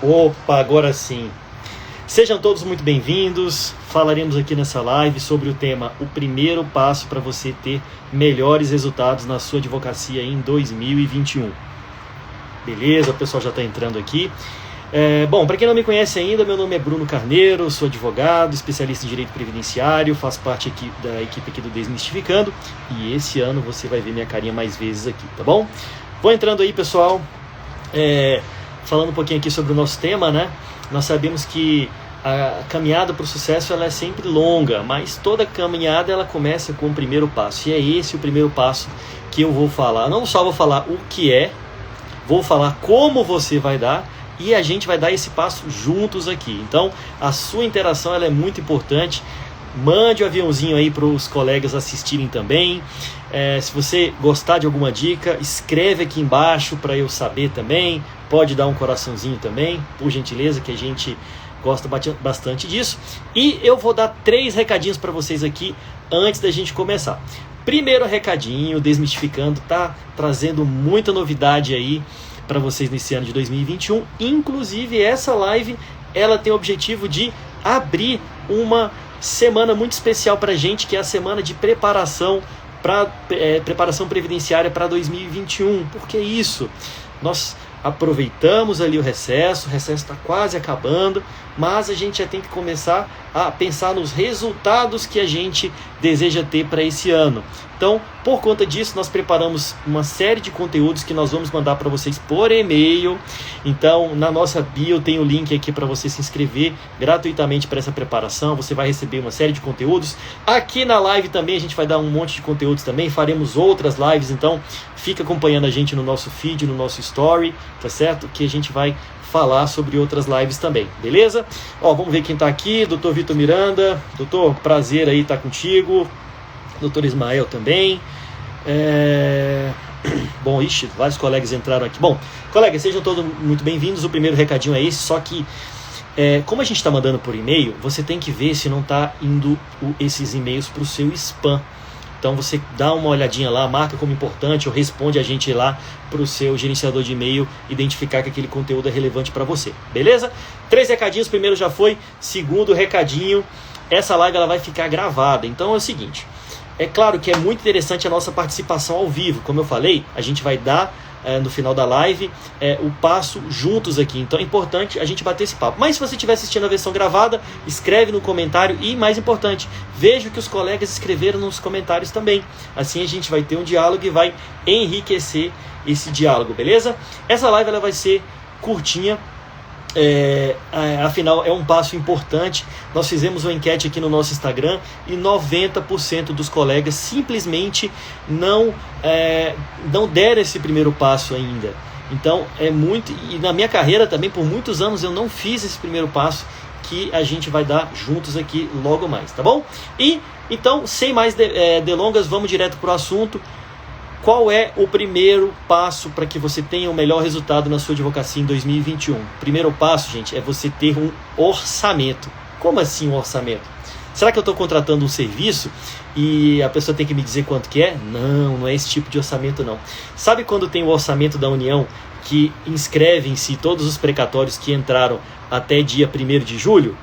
Opa, agora sim. Sejam todos muito bem-vindos. Falaremos aqui nessa live sobre o tema o primeiro passo para você ter melhores resultados na sua advocacia em 2021. Beleza, o pessoal já está entrando aqui. Bom, para quem não me conhece ainda, meu nome é Bruno Carneiro, sou advogado, especialista em direito previdenciário, faço parte aqui da equipe aqui do Desmistificando e esse ano você vai ver minha carinha mais vezes aqui, tá bom? Vou entrando aí, pessoal. Falando um pouquinho aqui sobre o nosso tema, né? Nós sabemos que a caminhada para o sucesso ela é sempre longa, mas toda caminhada ela começa com o primeiro passo. E é esse o primeiro passo que eu vou falar. Não só vou falar o que é, vou falar como você vai dar e a gente vai dar esse passo juntos aqui. Então, a sua interação ela é muito importante. Mande o aviãozinho aí para os colegas assistirem também. Se você gostar de alguma dica, escreve aqui embaixo para eu saber também. Pode dar um coraçãozinho também, por gentileza, que a gente gosta bastante disso. E eu vou dar 3 recadinhos para vocês aqui antes da gente começar. Primeiro recadinho, Desmistificando tá trazendo muita novidade aí para vocês nesse ano de 2021. Inclusive essa live ela tem o objetivo de abrir uma semana muito especial para a gente, que é a semana de preparação preparação previdenciária para 2021. Por que isso? Nós aproveitamos ali o recesso está quase acabando, mas a gente já tem que começar a pensar nos resultados que a gente deseja ter para esse ano. Então, por conta disso, nós preparamos uma série de conteúdos que nós vamos mandar para vocês por e-mail. Então, na nossa bio tem o link aqui para você se inscrever gratuitamente para essa preparação. Você vai receber uma série de conteúdos. Aqui na live também a gente vai dar um monte de conteúdos também. Faremos outras lives, então fica acompanhando a gente no nosso feed, no nosso story, tá certo? Que a gente vai falar sobre outras lives também, beleza? Vamos ver quem está aqui. Doutor Vitor Miranda. Doutor, prazer aí estar contigo. Doutor Ismael também. Bom, vários colegas entraram aqui. Bom, colegas, sejam todos muito bem-vindos. O primeiro recadinho é esse, só que como a gente está mandando por e-mail, você tem que ver se não está indo esses e-mails para o seu spam. Então você dá uma olhadinha lá, marca como importante ou responde a gente lá para o seu gerenciador de e-mail, identificar que aquele conteúdo é relevante para você, beleza? 3 recadinhos, primeiro já foi, segundo recadinho, essa live ela vai ficar gravada. Então é o seguinte, é claro que é muito interessante a nossa participação ao vivo, como eu falei, a gente vai dar no final da live o passo juntos aqui, então é importante a gente bater esse papo. Mas se você estiver assistindo a versão gravada, escreve no comentário e, mais importante, veja o que os colegas escreveram nos comentários também, assim a gente vai ter um diálogo e vai enriquecer esse diálogo, beleza? Essa live ela vai ser curtinha, afinal é um passo importante. Nós fizemos uma enquete aqui no nosso Instagram e 90% dos colegas simplesmente não deram esse primeiro passo ainda. Então é muito, e na minha carreira também por muitos anos eu não fiz esse primeiro passo que a gente vai dar juntos aqui logo mais, tá bom? E então, sem mais delongas, vamos direto para o assunto. Qual é o primeiro passo para que você tenha o melhor resultado na sua advocacia em 2021? Primeiro passo, gente, é você ter um orçamento. Como assim um orçamento? Será que eu estou contratando um serviço e a pessoa tem que me dizer quanto que é? Não é esse tipo de orçamento não. Sabe quando tem o orçamento da União que inscrevem-se todos os precatórios que entraram até dia 1º de julho?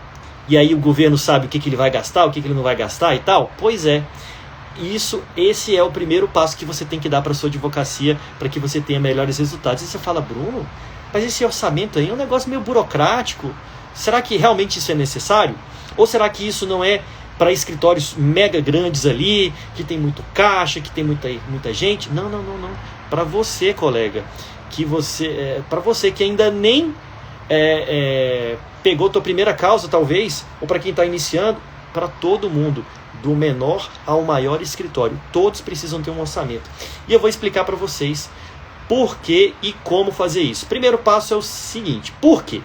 E aí o governo sabe o que ele vai gastar, o que ele não vai gastar e tal? Pois é. Esse é o primeiro passo que você tem que dar para a sua advocacia para que você tenha melhores resultados. E você fala, Bruno, mas esse orçamento aí é um negócio meio burocrático. Será que realmente isso é necessário? Ou será que isso não é para escritórios mega grandes ali, que tem muito caixa, que tem muita gente? Não. Para você, colega, para você que ainda nem pegou a tua primeira causa, talvez, ou para quem está iniciando, para todo mundo. Do menor ao maior escritório, todos precisam ter um orçamento. E eu vou explicar para vocês por que e como fazer isso. Primeiro passo é o seguinte: por quê?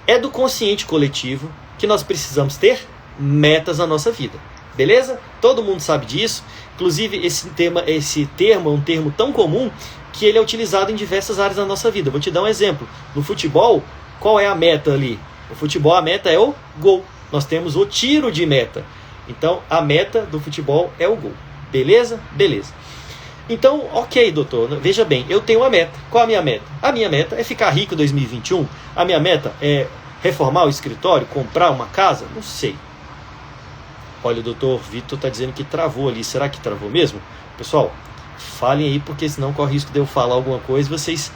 É do consciente coletivo que nós precisamos ter metas na nossa vida. Beleza? Todo mundo sabe disso. Inclusive, esse termo é um termo tão comum que ele é utilizado em diversas áreas da nossa vida. Vou te dar um exemplo. No futebol, qual é a meta ali? No futebol, a meta é o gol. Nós temos o tiro de meta. Então, a meta do futebol é o gol. Beleza? Beleza. Então, ok, doutor, veja bem, eu tenho uma meta. Qual a minha meta? A minha meta é ficar rico em 2021. A minha meta é reformar o escritório, comprar uma casa? Não sei. Olha, o doutor Vitor está dizendo que travou ali. Será que travou mesmo? Pessoal, falem aí, porque senão corre o risco de eu falar alguma coisa e vocês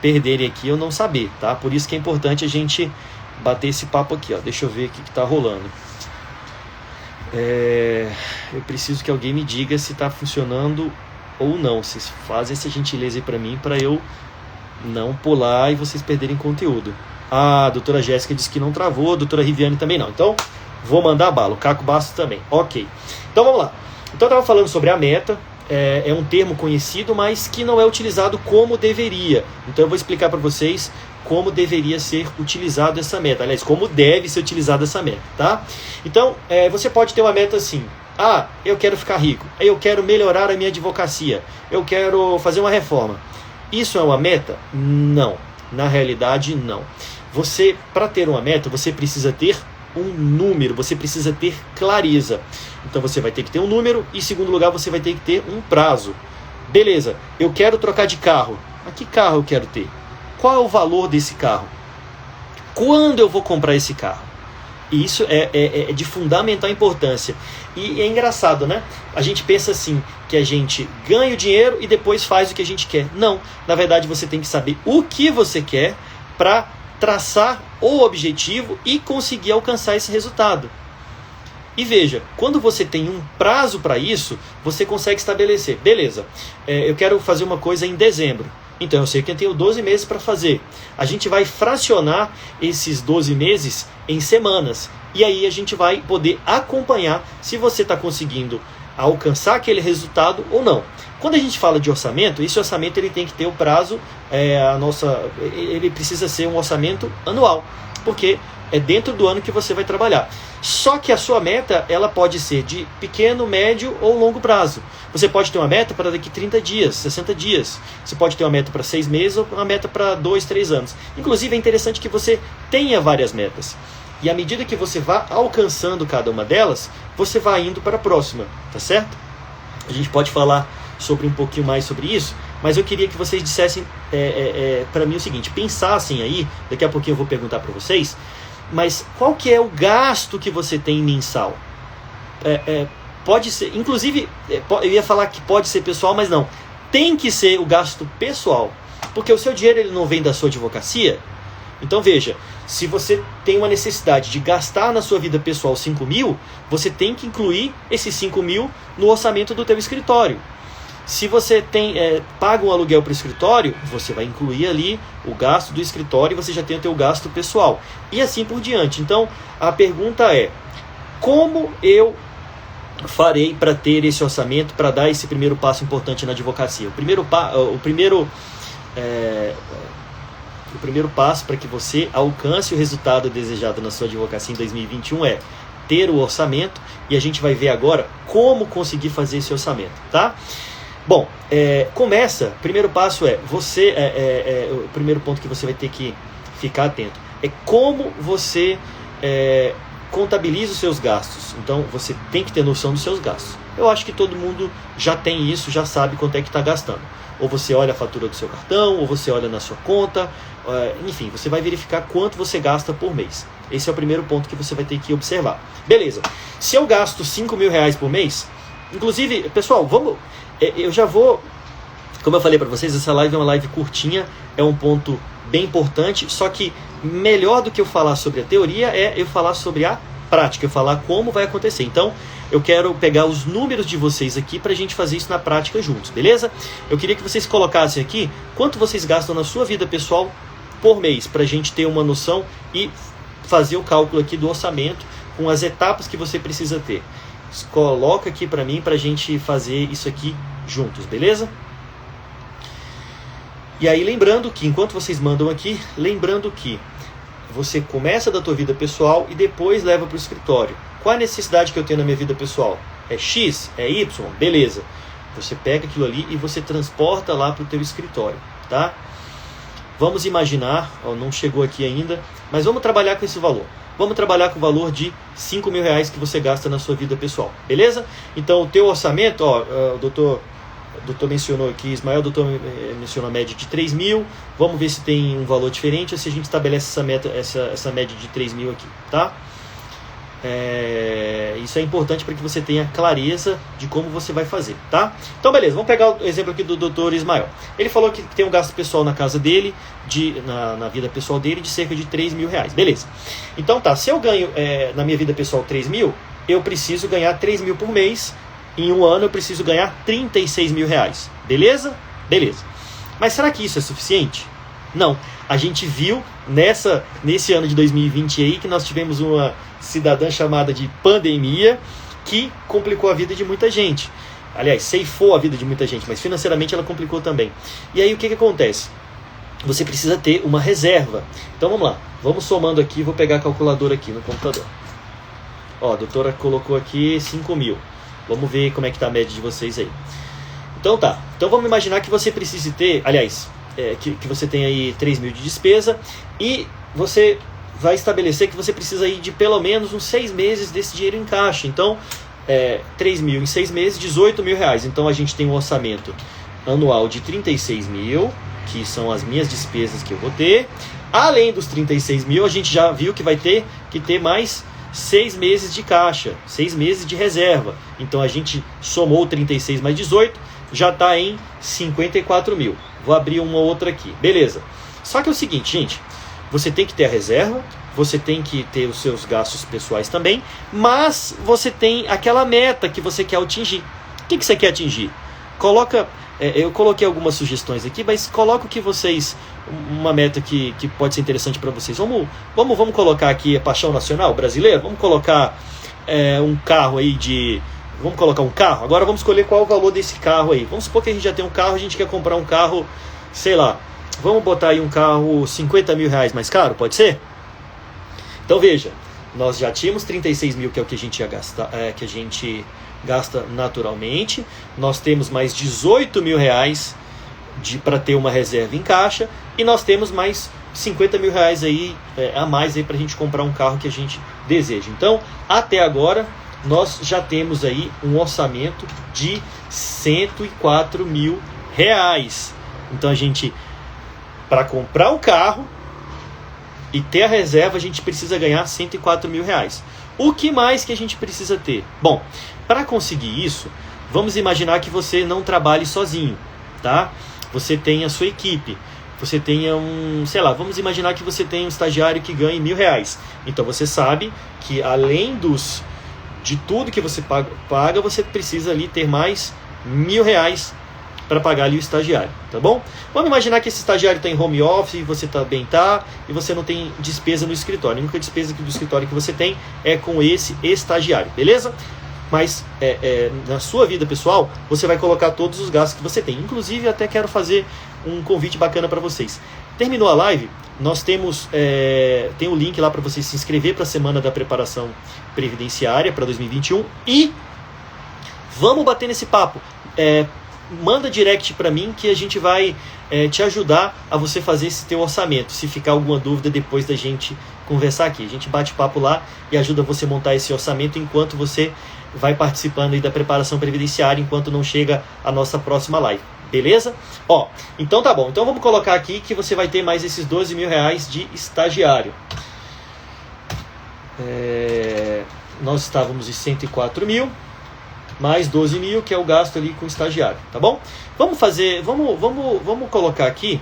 perderem aqui ou não saber, tá? Por isso que é importante a gente bater esse papo aqui, ó. Deixa eu ver o que está rolando. Eu preciso que alguém me diga se está funcionando ou não. Vocês fazem essa gentileza aí para mim, para eu não pular e vocês perderem conteúdo. A doutora Jéssica disse que não travou, a doutora Riviane também não. Então, vou mandar bala. O Caco Bastos também. Ok. Então, vamos lá. Então, eu estava falando sobre a meta. É um termo conhecido, mas que não é utilizado como deveria. Então, eu vou explicar para vocês como deveria ser utilizada essa meta. Aliás, como deve ser utilizada essa meta, tá? Então, você pode ter uma meta assim. Ah, eu quero ficar rico. Eu quero melhorar a minha advocacia. Eu quero fazer uma reforma. Isso é uma meta? Não. Na realidade, não. Você, para ter uma meta, você precisa ter um número, você precisa ter clareza. Então você vai ter que ter um número e, em segundo lugar, você vai ter que ter um prazo. Beleza, eu quero trocar de carro. Mas que carro eu quero ter? Qual é o valor desse carro? Quando eu vou comprar esse carro? E isso é de fundamental importância. E é engraçado, né? A gente pensa assim, que a gente ganha o dinheiro e depois faz o que a gente quer. Não, na verdade você tem que saber o que você quer para traçar o objetivo e conseguir alcançar esse resultado. E veja, quando você tem um prazo para isso, você consegue estabelecer. Beleza, eu quero fazer uma coisa em dezembro. Então eu sei que eu tenho 12 meses para fazer. A gente vai fracionar esses 12 meses em semanas. E aí a gente vai poder acompanhar se você está conseguindo alcançar aquele resultado ou não. Quando a gente fala de orçamento, esse orçamento ele tem que ter o prazo, ele precisa ser um orçamento anual, porque é dentro do ano que você vai trabalhar. Só que a sua meta, ela pode ser de pequeno, médio ou longo prazo. Você pode ter uma meta para daqui 30 dias, 60 dias. Você pode ter uma meta para 6 meses ou uma meta para 2, 3 anos. Inclusive é interessante que você tenha várias metas. E à medida que você vá alcançando cada uma delas, você vai indo para a próxima, tá certo? A gente pode falar sobre um pouquinho mais sobre isso, mas eu queria que vocês dissessem para mim o seguinte, pensassem aí, daqui a pouquinho eu vou perguntar para vocês, mas qual que é o gasto que você tem mensal? Pode ser, inclusive, eu ia falar que pode ser pessoal, mas não. Tem que ser o gasto pessoal, porque o seu dinheiro ele não vem da sua advocacia. Então veja, se você tem uma necessidade de gastar na sua vida pessoal 5 mil, você tem que incluir esses 5 mil no orçamento do teu escritório. Se você paga um aluguel para o escritório, você vai incluir ali o gasto do escritório e você já tem o teu gasto pessoal. E assim por diante. Então, a pergunta é, como eu farei para ter esse orçamento, para dar esse primeiro passo importante na advocacia? O primeiro passo para que você alcance o resultado desejado na sua advocacia em 2021 é ter o orçamento, e a gente vai ver agora como conseguir fazer esse orçamento, tá? Bom, primeiro passo o primeiro ponto que você vai ter que ficar atento é como você contabiliza os seus gastos. Então você tem que ter noção dos seus gastos. Eu acho que todo mundo já tem isso, já sabe quanto é que está gastando. Ou você olha a fatura do seu cartão, ou você olha na sua conta, enfim, você vai verificar quanto você gasta por mês. Esse é o primeiro ponto que você vai ter que observar. Beleza, se eu gasto 5 mil reais por mês, inclusive, pessoal, eu já vou, como eu falei para vocês, essa live é uma live curtinha, é um ponto bem importante, só que melhor do que eu falar sobre a teoria é eu falar sobre a prática, eu falar como vai acontecer. Então, eu quero pegar os números de vocês aqui para a gente fazer isso na prática juntos, beleza? Eu queria que vocês colocassem aqui quanto vocês gastam na sua vida pessoal por mês, para a gente ter uma noção e fazer o cálculo aqui do orçamento com as etapas que você precisa ter. Coloca aqui para mim, para a gente fazer isso aqui juntos, beleza? E aí lembrando que, enquanto vocês mandam aqui, lembrando que você começa da tua vida pessoal e depois leva para o escritório. Qual a necessidade que eu tenho na minha vida pessoal? É X? É Y? Beleza. Você pega aquilo ali e você transporta lá para o teu escritório, tá? Vamos imaginar, não chegou aqui ainda, mas vamos trabalhar com esse valor. Vamos trabalhar com o valor de 5 mil reais que você gasta na sua vida pessoal, beleza? Então o teu orçamento, o doutor O doutor mencionou aqui, Ismael, o doutor mencionou a média de 3 mil. Vamos ver se tem um valor diferente ou se a gente estabelece essa média de 3 mil aqui, tá? Isso é importante para que você tenha clareza de como você vai fazer, tá? Então, beleza, vamos pegar o exemplo aqui do doutor Ismael. Ele falou que tem um gasto pessoal na casa dele, na vida pessoal dele, de cerca de 3 mil reais. Beleza. Então tá, se eu ganho na minha vida pessoal 3 mil, eu preciso ganhar 3 mil por mês. Em um ano eu preciso ganhar 36 mil reais. Beleza? Beleza. Mas será que isso é suficiente? Não. A gente viu nesse ano de 2020 aí que nós tivemos uma cidadã chamada de pandemia que complicou a vida de muita gente. Aliás, ceifou a vida de muita gente, mas financeiramente ela complicou também. E aí o que acontece? Você precisa ter uma reserva. Então vamos lá. Vamos somando aqui. Vou pegar a calculadora aqui no computador. Ó, a doutora colocou aqui 5 mil. Vamos ver como é que está a média de vocês aí. Então tá. Então vamos imaginar que você precise ter, aliás, que você tem aí 3 mil de despesa e você vai estabelecer que você precisa ir de pelo menos uns 6 meses desse dinheiro em caixa. Então, 3 mil em 6 meses, 18 mil reais. Então a gente tem um orçamento anual de 36 mil, que são as minhas despesas que eu vou ter. Além dos 36 mil, a gente já viu que vai ter que ter mais 6 meses de caixa, 6 meses de reserva. Então a gente somou 36 mais 18, já está em 54 mil. Vou abrir uma outra aqui. Beleza. Só que é o seguinte, gente. Você tem que ter a reserva, você tem que ter os seus gastos pessoais também, mas você tem aquela meta que você quer atingir. O que você quer atingir? Eu coloquei algumas sugestões aqui, mas coloco que vocês, uma meta que pode ser interessante para vocês. Vamos colocar aqui a paixão nacional brasileira, vamos colocar um carro aí vamos colocar um carro, agora vamos escolher qual é o valor desse carro aí. Vamos supor que a gente já tem um carro, a gente quer comprar um carro, sei lá, vamos botar aí um carro 50 mil reais mais caro, pode ser? Então veja, nós já tínhamos 36 mil, que é o que a gente ia gastar, que a gente gasta naturalmente. Nós temos mais 18 mil reais para ter uma reserva em caixa. E nós temos mais 50 mil reais aí, a mais aí para a gente comprar um carro que a gente deseja. Então, até agora, nós já temos aí um orçamento de 104 mil reais. Então, para comprar um carro e ter a reserva, a gente precisa ganhar 104 mil reais. O que mais que a gente precisa ter? Bom, para conseguir isso, vamos imaginar que você não trabalhe sozinho, tá? Você tem a sua equipe, você tenha vamos imaginar que você tem um estagiário que ganhe R$1.000. Então você sabe que além de tudo que você paga, você precisa ali ter mais R$1.000 para pagar ali o estagiário, tá bom? Vamos imaginar que esse estagiário está em home office, você e você não tem despesa no escritório. A única despesa do escritório que você tem é com esse estagiário, beleza? Mas na sua vida pessoal, você vai colocar todos os gastos que você tem. Inclusive, até quero fazer um convite bacana para vocês. Terminou a live, nós temos tem um link lá para você se inscrever para a Semana da Preparação Previdenciária para 2021 e vamos bater nesse papo. Manda direct para mim que a gente vai te ajudar a você fazer esse teu orçamento. Se ficar alguma dúvida depois da gente conversar aqui, a gente bate papo lá e ajuda você a montar esse orçamento enquanto você vai participando aí da preparação previdenciária, enquanto não chega a nossa próxima live, beleza? Então tá bom, então vamos colocar aqui que você vai ter mais esses 12 mil reais de estagiário. Nós estávamos em 104 mil mais 12 mil, que é o gasto ali com o estagiário, tá bom? Vamos colocar aqui,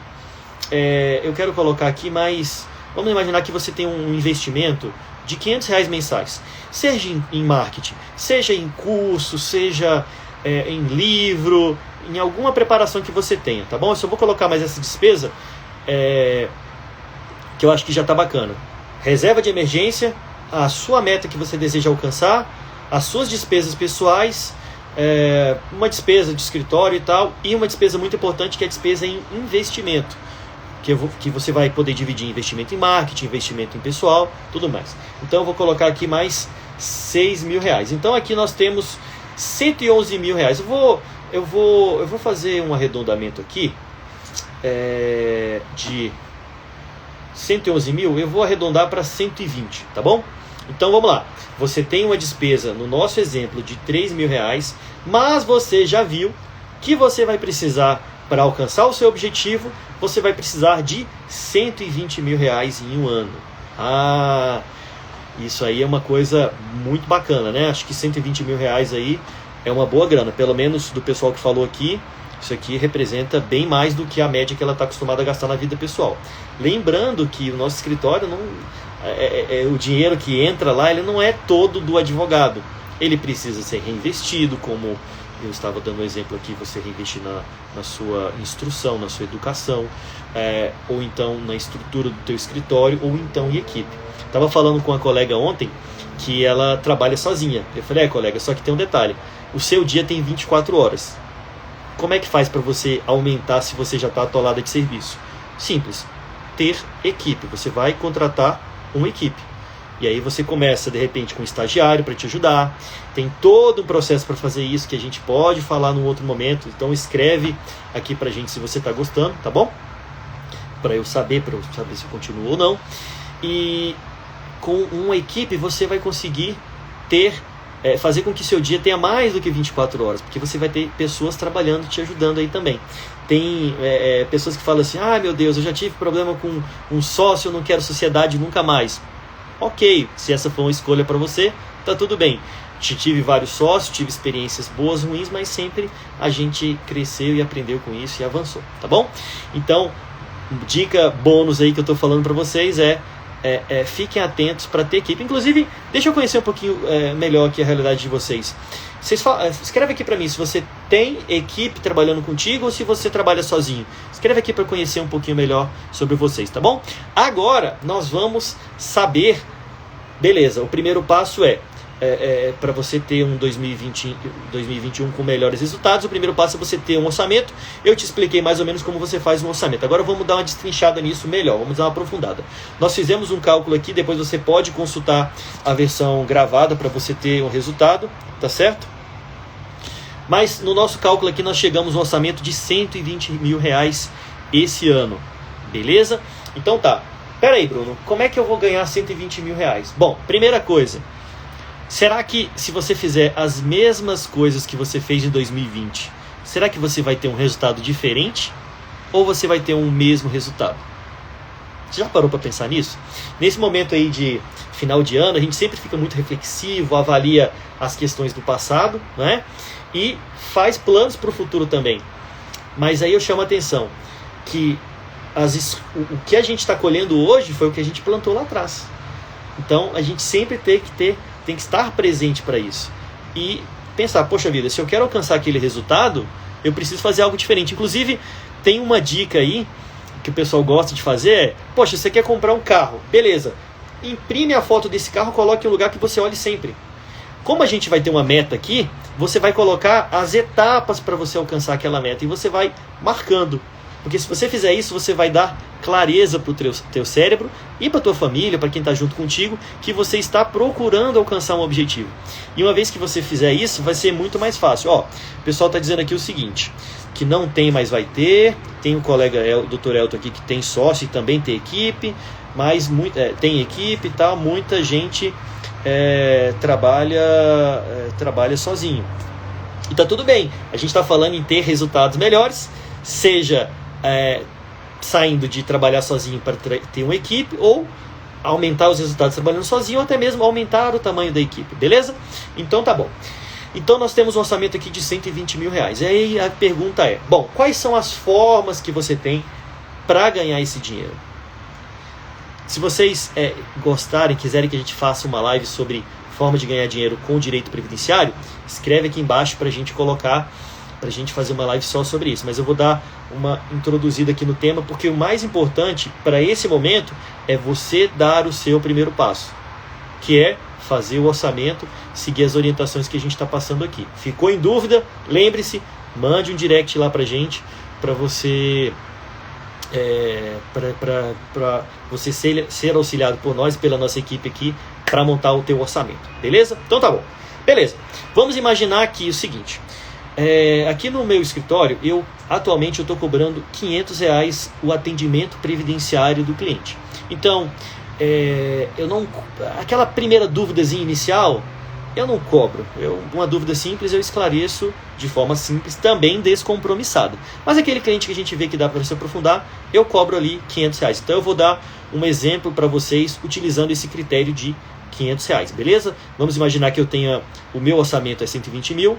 eu quero colocar aqui mais, vamos imaginar que você tem um investimento de R$500 mensais, seja em marketing, seja em curso, seja em livro, em alguma preparação que você tenha, tá bom? Eu só vou colocar mais essa despesa, que eu acho que já tá bacana. Reserva de emergência, a sua meta que você deseja alcançar, as suas despesas pessoais, uma despesa de escritório e tal, e uma despesa muito importante que é a despesa em investimento, que você vai poder dividir em investimento em marketing, investimento em pessoal, tudo mais. Então eu vou colocar aqui mais 6 mil reais. Então aqui nós temos 111 mil reais. Eu vou fazer um arredondamento aqui de 111 mil, eu vou arredondar para 120, tá bom? Então vamos lá, você tem uma despesa, no nosso exemplo, de 3 mil reais, mas você já viu que você vai precisar para alcançar o seu objetivo? Você vai precisar de 120 mil reais em um ano. Isso aí é uma coisa muito bacana, né? Acho que 120 mil reais aí é uma boa grana, pelo menos do pessoal que falou aqui. Isso aqui representa bem mais do que a média que ela está acostumada a gastar na vida pessoal. Lembrando que o nosso escritório, o dinheiro que entra lá, ele não é todo do advogado. Ele precisa ser reinvestido, como eu estava dando um exemplo aqui, você reinvestir na sua instrução, na sua educação, ou então na estrutura do teu escritório, ou então em equipe. Estava falando com uma colega ontem que ela trabalha sozinha. Eu falei, colega, só que tem um detalhe. O seu dia tem 24 horas. Como é que faz para você aumentar se você já está atolada de serviço? Simples. Ter equipe. Você vai contratar uma equipe. E aí você começa, de repente, com um estagiário para te ajudar. Tem todo um processo para fazer isso que a gente pode falar num outro momento. Então escreve aqui para a gente se você está gostando, tá bom? Para eu saber se continua ou não. E com uma equipe você vai conseguir fazer com que seu dia tenha mais do que 24 horas, porque você vai ter pessoas trabalhando, te ajudando aí também. Tem pessoas que falam assim, meu Deus, eu já tive problema com um sócio, eu não quero sociedade nunca mais. Ok, se essa for uma escolha para você, tá tudo bem. Tive vários sócios, tive experiências boas, ruins, mas sempre a gente cresceu e aprendeu com isso e avançou, tá bom? Então, dica bônus aí que eu tô falando para vocês fiquem atentos para ter equipe. Inclusive, deixa eu conhecer um pouquinho melhor aqui a realidade de vocês. Escreve aqui para mim se você tem equipe trabalhando contigo ou se você trabalha sozinho. Escreve aqui para conhecer um pouquinho melhor sobre vocês, tá bom? Agora, nós vamos saber... Beleza, o primeiro passo para você ter um 2021 com melhores resultados. O primeiro passo é você ter um orçamento. Eu te expliquei mais ou menos como você faz um orçamento. Agora vamos dar uma destrinchada nisso melhor, vamos dar uma aprofundada. Nós fizemos um cálculo aqui, depois você pode consultar a versão gravada para você ter um resultado, tá certo? Mas no nosso cálculo aqui nós chegamos a um orçamento de 120 mil reais esse ano, beleza? Então tá, peraí Bruno, como é que eu vou ganhar 120 mil reais? Bom, primeira coisa, será que se você fizer as mesmas coisas que você fez em 2020, será que você vai ter um resultado diferente? Ou você vai ter um mesmo resultado? Você já parou para pensar nisso? Nesse momento aí de final de ano, a gente sempre fica muito reflexivo, avalia as questões do passado, né? E faz planos para o futuro também. Mas aí eu chamo a atenção que o que a gente está colhendo hoje foi o que a gente plantou lá atrás. Então a gente sempre tem que estar presente para isso. E pensar, poxa vida, se eu quero alcançar aquele resultado, eu preciso fazer algo diferente. Inclusive, tem uma dica aí que o pessoal gosta de fazer, poxa, você quer comprar um carro, beleza. Imprime a foto desse carro, coloque em um lugar que você olhe sempre. Como a gente vai ter uma meta aqui, você vai colocar as etapas para você alcançar aquela meta e você vai marcando. Porque se você fizer isso, você vai dar clareza para o teu cérebro e para a tua família, para quem está junto contigo, que você está procurando alcançar um objetivo. E uma vez que você fizer isso, vai ser muito mais fácil. O pessoal está dizendo aqui o seguinte, que não tem, mas vai ter. Tem um colega, o Dr. Elton aqui, que tem sócio e também tem equipe, mas tem equipe e tal, muita gente trabalha sozinho. E tá tudo bem, a gente está falando em ter resultados melhores, seja saindo de trabalhar sozinho para ter uma equipe, ou aumentar os resultados trabalhando sozinho, ou até mesmo aumentar o tamanho da equipe, beleza? Então tá bom. Então nós temos um orçamento aqui de 120 mil reais. E aí a pergunta é, bom, quais são as formas que você tem para ganhar esse dinheiro? Se vocês gostarem, quiserem que a gente faça uma live sobre forma de ganhar dinheiro com direito previdenciário, escreve aqui embaixo para a gente colocar, para a gente fazer uma live só sobre isso. Mas eu vou dar uma introduzida aqui no tema, porque o mais importante para esse momento é você dar o seu primeiro passo, que é fazer o orçamento, seguir as orientações que a gente está passando aqui. Ficou em dúvida? Lembre-se, mande um direct lá para a gente, para você... para você ser auxiliado por nós e pela nossa equipe aqui para montar o teu orçamento, beleza? Então tá bom, beleza. Vamos imaginar aqui o seguinte, aqui no meu escritório, atualmente eu estou cobrando R$500 o atendimento previdenciário do cliente. Então, aquela primeira dúvidazinha inicial, eu não cobro. Uma dúvida simples eu esclareço de forma simples, também descompromissada. Mas aquele cliente que a gente vê que dá para se aprofundar, eu cobro ali R$500. Então eu vou dar um exemplo para vocês utilizando esse critério de R$500, beleza? Vamos imaginar que eu tenha, o meu orçamento é 120 mil,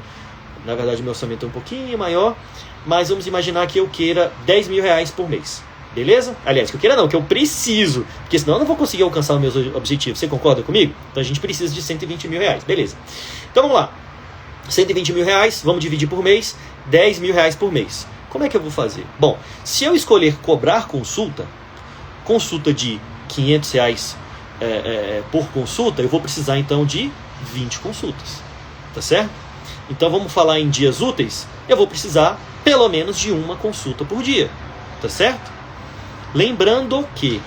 na verdade o meu orçamento é um pouquinho maior, mas vamos imaginar que eu queira R$10.000 por mês. Beleza? Aliás, que eu queira não, que eu preciso, porque senão eu não vou conseguir alcançar os meus objetivos. Você concorda comigo? Então a gente precisa de R$120.000, beleza. Então vamos lá, R$120.000, vamos dividir por mês, R$10.000 por mês. Como é que eu vou fazer? Bom, se eu escolher cobrar consulta de R$500 por consulta, eu vou precisar então de 20 consultas, tá certo? Então vamos falar em dias úteis, eu vou precisar pelo menos de uma consulta por dia, tá certo? Lembrando que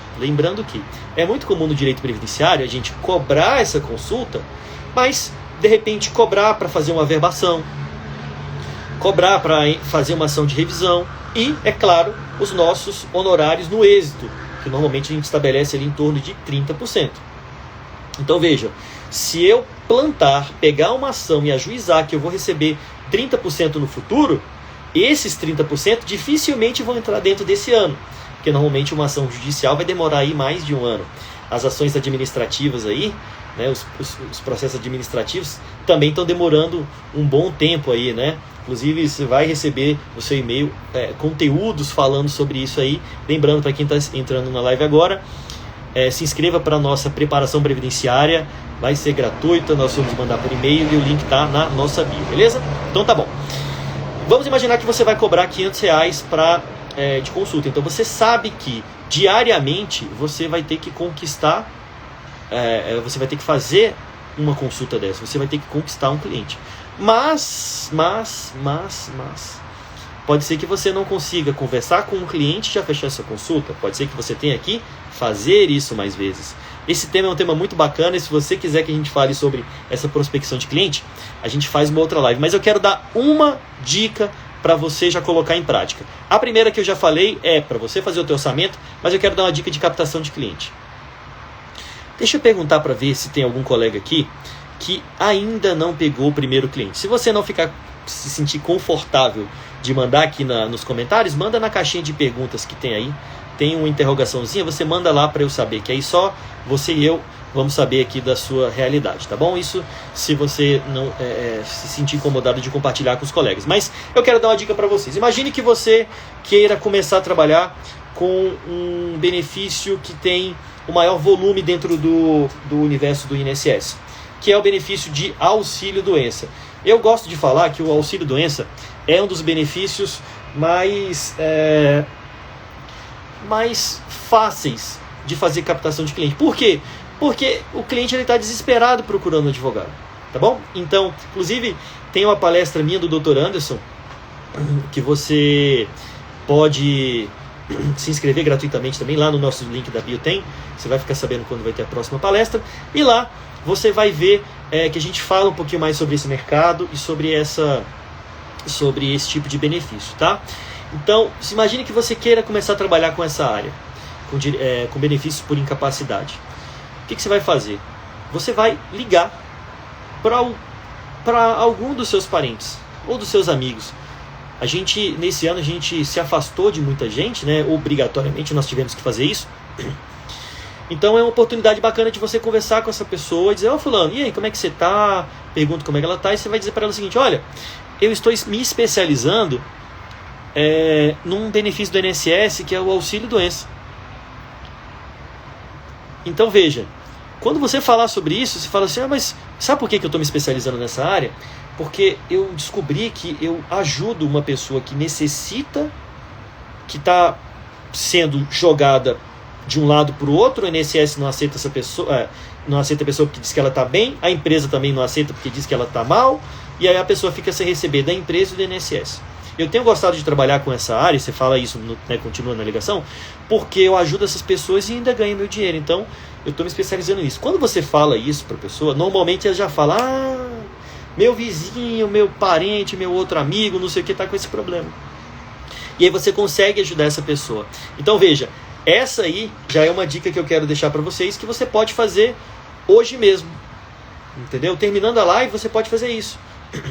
é muito comum no direito previdenciário a gente cobrar essa consulta, mas de repente cobrar para fazer uma averbação, cobrar para fazer uma ação de revisão e, é claro, os nossos honorários no êxito, que normalmente a gente estabelece ali em torno de 30%. Então veja, se eu pegar uma ação e ajuizar que eu vou receber 30% no futuro, esses 30% dificilmente vão entrar dentro desse ano, porque normalmente uma ação judicial vai demorar aí mais de um ano. As ações administrativas aí, né, os processos administrativos também estão demorando um bom tempo aí, né? Inclusive você vai receber no seu e-mail conteúdos falando sobre isso aí. Lembrando para quem está entrando na live agora, se inscreva para a nossa preparação previdenciária, vai ser gratuita, nós vamos mandar por e-mail e o link está na nossa bio, beleza? Então tá bom. Vamos imaginar que você vai cobrar R$500 de consulta. Então você sabe que diariamente você vai ter que conquistar, você vai ter que fazer uma consulta dessa, você vai ter que conquistar um cliente. Mas pode ser que você não consiga conversar com um cliente e já fechar essa consulta. Pode ser que você tenha que fazer isso mais vezes. Esse tema é um tema muito bacana e se você quiser que a gente fale sobre essa prospecção de cliente, a gente faz uma outra live. Mas eu quero dar uma dica para você já colocar em prática. A primeira que eu já falei é para você fazer o teu orçamento, mas eu quero dar uma dica de captação de cliente. Deixa eu perguntar para ver se tem algum colega aqui que ainda não pegou o primeiro cliente. Se você não se sentir confortável de mandar aqui nos comentários, manda na caixinha de perguntas que tem aí. Tem uma interrogaçãozinha, você manda lá para eu saber, que aí só você e eu vamos saber aqui da sua realidade, tá bom? Isso se você não se sentir incomodado de compartilhar com os colegas. Mas eu quero dar uma dica para vocês. Imagine que você queira começar a trabalhar com um benefício que tem o maior volume dentro do universo do INSS, que é o benefício de auxílio-doença. Eu gosto de falar que o auxílio-doença é um dos benefícios mais fáceis de fazer captação de cliente. Por quê? Porque o cliente está desesperado procurando um advogado, tá bom? Então, inclusive, tem uma palestra minha do Dr. Anderson, que você pode se inscrever gratuitamente também, lá no nosso link da bio tem, você vai ficar sabendo quando vai ter a próxima palestra, e lá você vai ver que a gente fala um pouquinho mais sobre esse mercado e sobre esse tipo de benefício, tá? Então, se imagine que você queira começar a trabalhar com essa área, com benefícios por incapacidade. O que você vai fazer? Você vai ligar para algum dos seus parentes ou dos seus amigos. Nesse ano, a gente se afastou de muita gente, né? Obrigatoriamente nós tivemos que fazer isso. Então é uma oportunidade bacana de você conversar com essa pessoa e dizer, fulano, e aí, como é que você tá? Pergunta como é que ela tá, e você vai dizer para ela o seguinte, olha, eu estou me especializando num benefício do INSS que é o auxílio-doença. Então veja, quando você falar sobre isso, você fala assim, mas sabe por que eu estou me especializando nessa área? Porque eu descobri que eu ajudo uma pessoa que necessita, que está sendo jogada de um lado para o outro, o INSS não aceita essa pessoa, não aceita a pessoa porque diz que ela está bem, a empresa também não aceita porque diz que ela está mal, e aí a pessoa fica sem receber da empresa e do INSS. Eu tenho gostado de trabalhar com essa área, você fala isso, continua na ligação, porque eu ajudo essas pessoas e ainda ganho meu dinheiro, então eu estou me especializando nisso. Quando você fala isso para a pessoa, normalmente ela já fala, meu vizinho, meu parente, meu outro amigo, não sei o que, está com esse problema. E aí você consegue ajudar essa pessoa. Então veja, essa aí já é uma dica que eu quero deixar para vocês, que você pode fazer hoje mesmo. entendeu? Terminando a live, você pode fazer isso.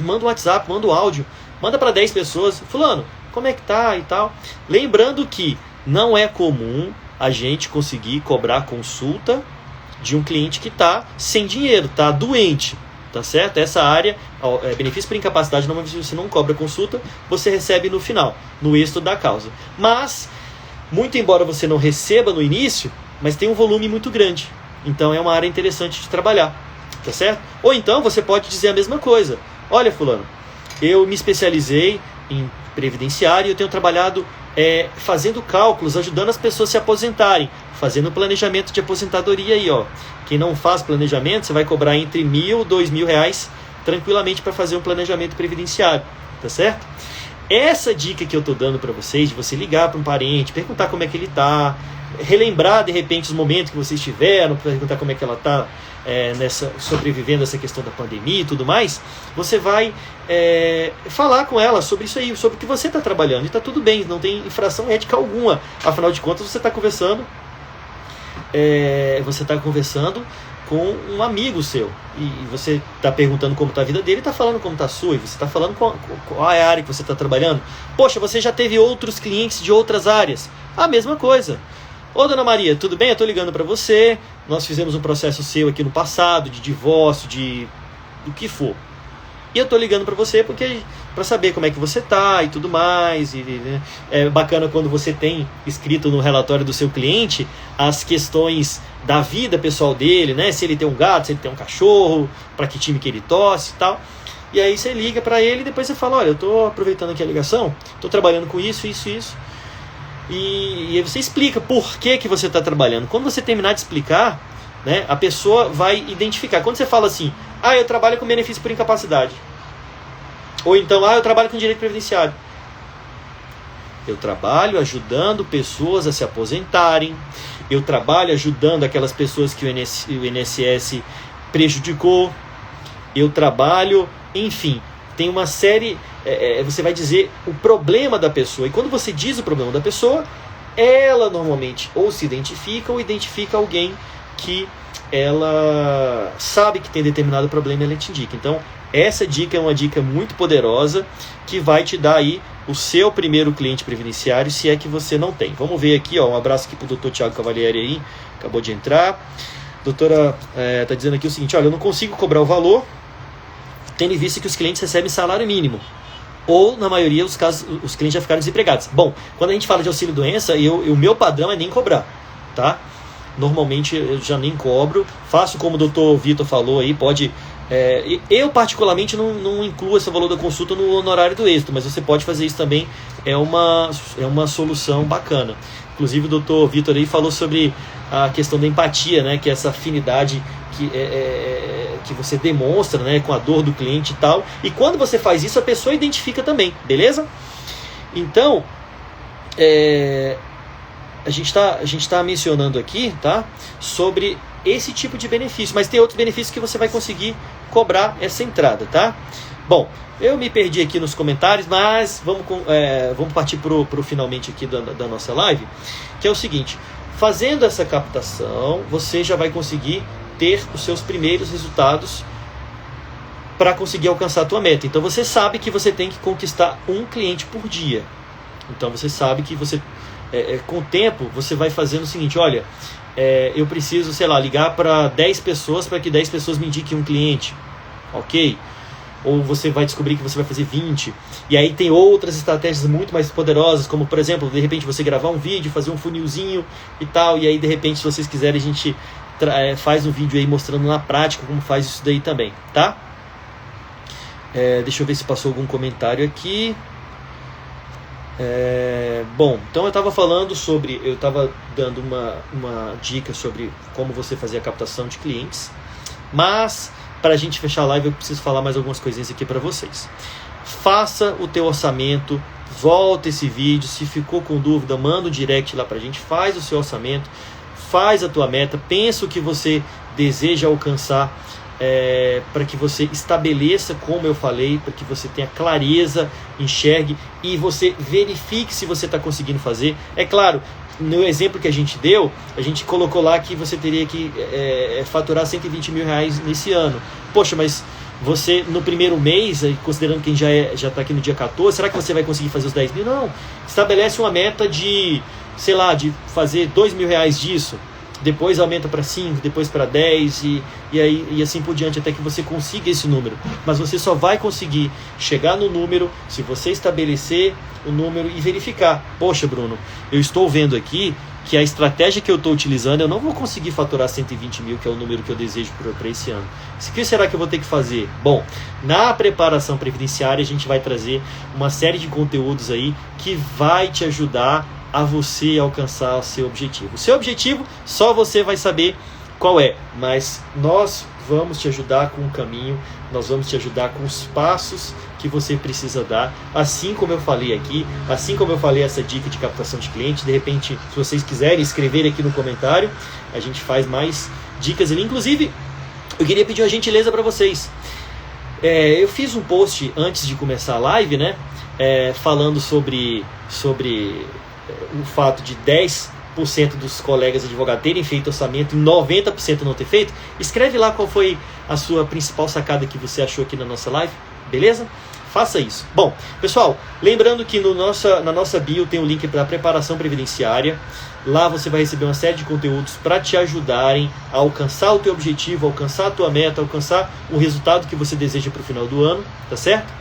Manda um WhatsApp, manda um áudio, manda para 10 pessoas. Fulano, como é que tá e tal. Lembrando que não é comum a gente conseguir cobrar consulta de um cliente que está sem dinheiro, está doente, tá certo? Essa área, benefício por incapacidade, normalmente você não cobra consulta, você recebe no final, no êxito da causa. Mas, muito embora você não receba no início, mas tem um volume muito grande. Então é uma área interessante de trabalhar, tá certo? Ou então você pode dizer a mesma coisa. Olha, fulano, eu me especializei em previdenciário e eu tenho trabalhado fazendo cálculos, ajudando as pessoas a se aposentarem, fazendo planejamento de aposentadoria aí, ó. Quem não faz planejamento, você vai cobrar entre R$1.000 e R$2.000 tranquilamente para fazer um planejamento previdenciário, tá certo? Essa dica que eu tô dando para vocês, de você ligar para um parente, perguntar como é que ele tá, relembrar de repente os momentos que vocês tiveram, perguntar como é que ela tá sobrevivendo essa questão da pandemia e tudo mais, você vai falar com ela sobre isso aí, sobre o que você está trabalhando, e está tudo bem, não tem infração ética alguma, afinal de contas você está conversando com um amigo seu, e você está perguntando como está a vida dele, está falando como está a sua, e você está falando qual é a área que você está trabalhando. Poxa, você já teve outros clientes de outras áreas, a mesma coisa. Ô, dona Maria, tudo bem? Eu estou ligando para você. Nós fizemos um processo seu aqui no passado, de divórcio, do que for. E eu estou ligando para você para saber como é que você está e tudo mais. Né? É bacana quando você tem escrito no relatório do seu cliente as questões da vida pessoal dele, né? Se ele tem um gato, se ele tem um cachorro, para que time que ele torce e tal. E aí você liga para ele e depois você fala, olha, eu estou aproveitando aqui a ligação, estou trabalhando com isso. E aí você explica por que você está trabalhando. Quando você terminar de explicar, né, a pessoa vai identificar. Quando você fala assim, eu trabalho com benefício por incapacidade. Ou então, eu trabalho com direito previdenciário. Eu trabalho ajudando pessoas a se aposentarem. Eu trabalho ajudando aquelas pessoas que o INSS prejudicou. Eu trabalho, enfim, tem uma série... você vai dizer o problema da pessoa. E quando você diz o problema da pessoa, ela normalmente ou se identifica ou identifica alguém que ela sabe que tem determinado problema e ela te indica. Então, essa dica é uma dica muito poderosa que vai te dar aí o seu primeiro cliente previdenciário, se é que você não tem. Vamos ver aqui, ó, um abraço aqui para o Dr. Thiago Cavalieri aí, acabou de entrar. A doutora está dizendo aqui o seguinte, olha, eu não consigo cobrar o valor, tendo em vista que os clientes recebem salário mínimo. Ou, na maioria dos casos, os clientes já ficaram desempregados. Bom, quando a gente fala de auxílio-doença, o meu padrão é nem cobrar, tá? Normalmente eu já nem cobro, faço como o Dr. Vitor falou aí, pode... eu particularmente não incluo esse valor da consulta no honorário do êxito, mas você pode fazer isso também, é uma solução bacana. Inclusive o Dr. Vitor aí falou sobre a questão da empatia, né, que é essa afinidade que você demonstra, né, com a dor do cliente e tal, e quando você faz isso a pessoa identifica também, beleza? Então, a gente tá mencionando aqui, tá, sobre esse tipo de benefício, mas tem outros benefícios que você vai conseguir cobrar essa entrada, tá? Bom, eu me perdi aqui nos comentários, mas vamos partir pro finalmente aqui da nossa live, que é o seguinte, fazendo essa captação, você já vai conseguir ter os seus primeiros resultados para conseguir alcançar a tua meta. Então você sabe que você tem que conquistar um cliente por dia. Então você sabe que você, com o tempo, você vai fazendo o seguinte, olha, eu preciso, sei lá, ligar para 10 pessoas para que 10 pessoas me indiquem um cliente, ok? Ou você vai descobrir que você vai fazer 20. E aí tem outras estratégias muito mais poderosas, como, por exemplo, de repente você gravar um vídeo, fazer um funilzinho e tal, e aí de repente, se vocês quiserem, a gente faz um vídeo aí mostrando na prática como faz isso daí também, tá? Deixa eu ver se passou algum comentário aqui. Bom, então eu estava falando sobre, eu estava dando uma dica sobre como você fazer a captação de clientes, mas para a gente fechar a live eu preciso falar mais algumas coisinhas aqui para vocês. Faça o teu orçamento, volta esse vídeo, se ficou com dúvida, manda um direct lá para a gente, faz o seu orçamento, faz a tua meta, pensa o que você deseja alcançar, para que você estabeleça, como eu falei, para que você tenha clareza, enxergue e você verifique se você está conseguindo fazer. É claro, no exemplo que a gente deu, a gente colocou lá que você teria que faturar 120 mil reais nesse ano. Poxa, mas você no primeiro mês, considerando que já está aqui no dia 14, será que você vai conseguir fazer os 10 mil? Não, estabelece uma meta de, sei lá, de fazer 2 mil reais disso, depois aumenta para 5, depois para 10 e assim por diante, até que você consiga esse número. Mas você só vai conseguir chegar no número se você estabelecer o número e verificar. Poxa, Bruno, eu estou vendo aqui que a estratégia que eu estou utilizando, eu não vou conseguir faturar 120 mil, que é o número que eu desejo para esse ano. O que será que eu vou ter que fazer? Bom, na preparação previdenciária a gente vai trazer uma série de conteúdos aí que vai te ajudar a você alcançar o seu objetivo. O seu objetivo só você vai saber qual é, mas nós vamos te ajudar com o caminho, nós vamos te ajudar com os passos que você precisa dar, assim como eu falei aqui, assim como eu falei essa dica de captação de cliente. De repente, se vocês quiserem escrever aqui no comentário, a gente faz mais dicas ali. Inclusive, eu queria pedir uma gentileza para vocês. Eu fiz um post antes de começar a live, né, falando sobre o fato de 10% dos colegas advogados terem feito orçamento e 90% não ter feito. Escreve lá qual foi a sua principal sacada que você achou aqui na nossa live, beleza? Faça isso. Bom, pessoal, lembrando que na nossa bio tem um link para preparação previdenciária. Lá você vai receber uma série de conteúdos para te ajudarem a alcançar o teu objetivo, alcançar a tua meta, alcançar o resultado que você deseja para o final do ano, tá certo?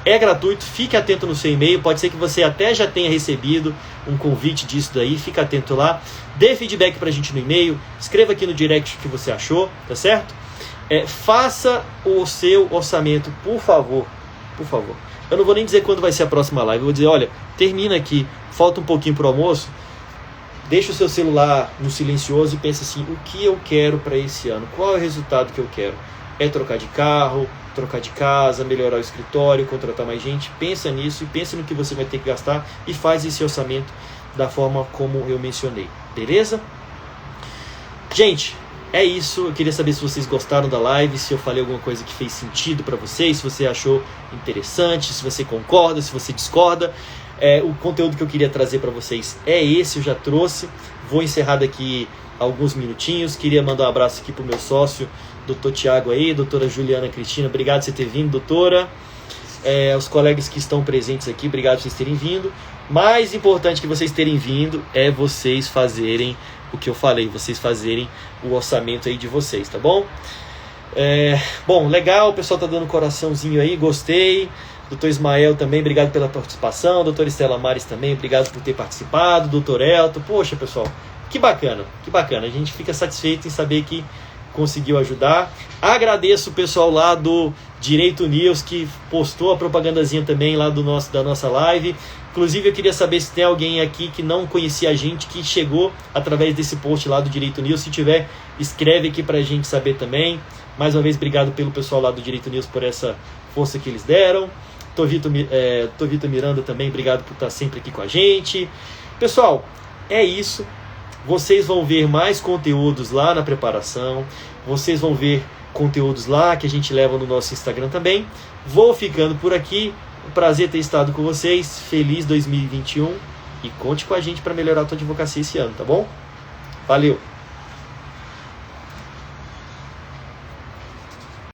É gratuito, fique atento no seu e-mail, pode ser que você até já tenha recebido um convite disso daí, fica atento lá, dê feedback pra gente no e-mail, escreva aqui no direct o que você achou, tá certo? Faça o seu orçamento, por favor, por favor. Eu não vou nem dizer quando vai ser a próxima live, eu vou dizer, olha, termina aqui, falta um pouquinho pro almoço, deixa o seu celular no silencioso e pensa assim, o que eu quero para esse ano, qual é o resultado que eu quero? É trocar de carro, trocar de casa, melhorar o escritório, contratar mais gente? Pensa nisso e pensa no que você vai ter que gastar e faz esse orçamento da forma como eu mencionei, beleza? Gente, é isso. Eu queria saber se vocês gostaram da live, se eu falei alguma coisa que fez sentido para vocês, se você achou interessante, se você concorda, se você discorda. O conteúdo que eu queria trazer para vocês é esse, eu já trouxe. Vou encerrar daqui alguns minutinhos. Queria mandar um abraço aqui pro meu sócio, doutor Tiago aí, doutora Juliana Cristina, obrigado por você ter vindo, doutora. Os colegas que estão presentes aqui, obrigado por vocês terem vindo. Mais importante que vocês terem vindo é vocês fazerem o que eu falei, vocês fazerem o orçamento aí de vocês, tá bom? Bom, legal, o pessoal tá dando coraçãozinho aí, gostei. Doutor Ismael também, obrigado pela participação. Doutora Estela Mares também, obrigado por ter participado. Doutor Elton, poxa pessoal, que bacana, que bacana. A gente fica satisfeito em saber que conseguiu ajudar. Agradeço o pessoal lá do Direito News que postou a propagandazinha também lá da nossa live. Inclusive eu queria saber se tem alguém aqui que não conhecia a gente, que chegou através desse post lá do Direito News. Se tiver, escreve aqui pra gente saber também. Mais uma vez, obrigado pelo pessoal lá do Direito News por essa força que eles deram. Vitor Miranda também, obrigado por estar sempre aqui com a gente. Pessoal, é isso. Vocês vão ver mais conteúdos lá na preparação. Vocês vão ver conteúdos lá que a gente leva no nosso Instagram também. Vou ficando por aqui. Um prazer ter estado com vocês. Feliz 2021. E conte com a gente para melhorar a tua advocacia esse ano, tá bom? Valeu!